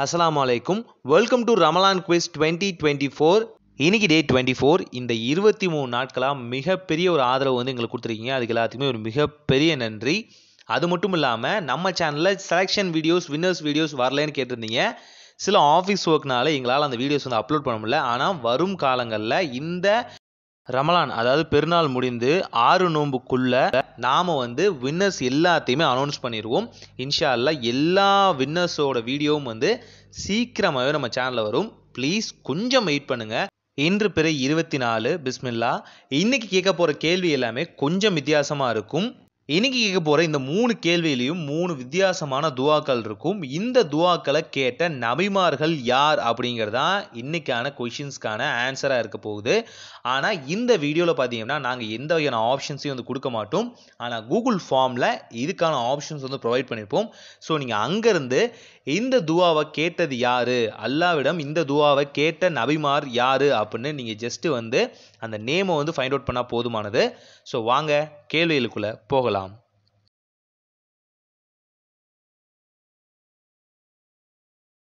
அஸ்ஸலாமு அலைக்கும். Welcome to Ramalan quiz 2024. இன்னைக்கு டே 24. இந்த 23 நாட்களாக மிகப்பெரிய ஒரு ஆதரவு வந்து எங்களுக்கு கொடுத்துருக்கீங்க. அதுக்கு எல்லாத்துக்குமே ஒரு மிகப்பெரிய நன்றி. அது மட்டும் இல்லாமல் நம்ம சேனலில் செலெக்ஷன் வீடியோஸ், வின்னர்ஸ் வீடியோஸ் வரலன்னு கேட்டிருந்தீங்க. சில ஆஃபீஸ் ஒர்க்னால எங்களால் அந்த வீடியோஸ் வந்து அப்லோட் பண்ண முடியல. ஆனால் வரும் காலங்களில் இந்த ரமலான் அதாவது பெருநாள் முடிந்து 6 நோன்புக்குள்ள நாம் வந்து வின்னர்ஸ் எல்லாத்தையுமே அனௌன்ஸ் பண்ணிடுவோம். இன்ஷா அல்லாஹ் எல்லா வின்னர்ஸோட வீடியோவும் வந்து சீக்கிரமாகவே நம்ம சேனலில் வரும். ப்ளீஸ் கொஞ்சம் வெயிட் பண்ணுங்கள். இன்று பிறை 24 பிஸ்மில்லா. இன்னைக்கு கேட்க போகிற கேள்வி எல்லாமே கொஞ்சம் வித்தியாசமாக இருக்கும். இன்னைக்கு கேட்க போகிற இந்த 3 கேள்வியிலையும் 3 வித்தியாசமான துவாக்கள் இருக்கும். இந்த துவாக்களை கேட்ட நபிமார்கள் யார் அப்படிங்கிறதான் இன்னைக்கான கொஷின்ஸ்க்கான ஆன்சராக இருக்க போகுது. ஆனால் இந்த வீடியோவில் பார்த்தீங்கன்னா நாங்கள் எந்த வகையான ஆப்ஷன்ஸையும் வந்து கொடுக்க மாட்டோம். ஆனால் கூகுள் ஃபார்மில் இதுக்கான ஆப்ஷன்ஸ் வந்து ப்ரொவைட் பண்ணியிருப்போம். ஸோ நீங்கள் அங்கேருந்து இந்த துவாவை கேட்டது யார், அல்லாவிடம் இந்த துவாவை கேட்ட நபிமார் யார் அப்படின்னு நீங்கள் ஜஸ்ட்டு வந்து அந்த நேமை வந்து ஃபைண்ட் அவுட் பண்ணால் போதுமானது. ஸோ வாங்க கேள்விகளுக்குள்ளே போகலாம்.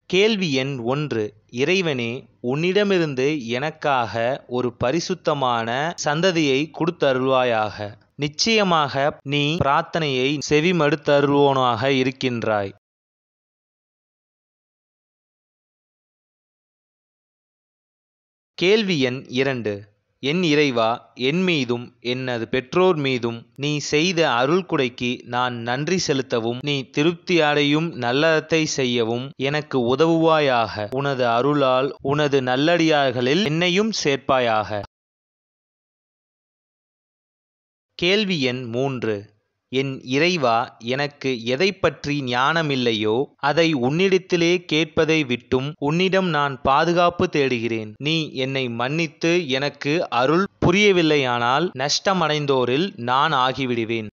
கேள்வி எண் 1. இறைவனே, உன்னிடமிருந்து எனக்காக ஒரு பரிசுத்தமான சந்ததியை கொடுத்தருள்வாயாக. நிச்சயமாக நீ பிரார்த்தனையை செவிமடுத்தருள்வோனாக இருக்கின்றாய். கேள்வி எண் 2. என் இறைவா, என் மீதும் எனது பெற்றோர் மீதும் நீ செய்த அருள்குடைக்கு நான் நன்றி செலுத்தவும் நீ திருப்தி அடையும் நல்லதை செய்யவும் எனக்கு உதவுவாயாக. உனது அருளால் உனது நல்லடியார்களில் என்னையும் சேர்ப்பாயாக. கேள்வி எண் 3. என் இறைவா, எனக்கு எதை பற்றி ஞானமில்லையோ அதை உன்னிடத்திலே கேட்பதை விட்டும் உன்னிடம் நான் பாதுகாப்பு தேடுகிறேன். நீ என்னை மன்னித்து எனக்கு அருள் புரியவில்லையானால் நஷ்டமடைந்தோரில் நான் ஆகிவிடுவேன்.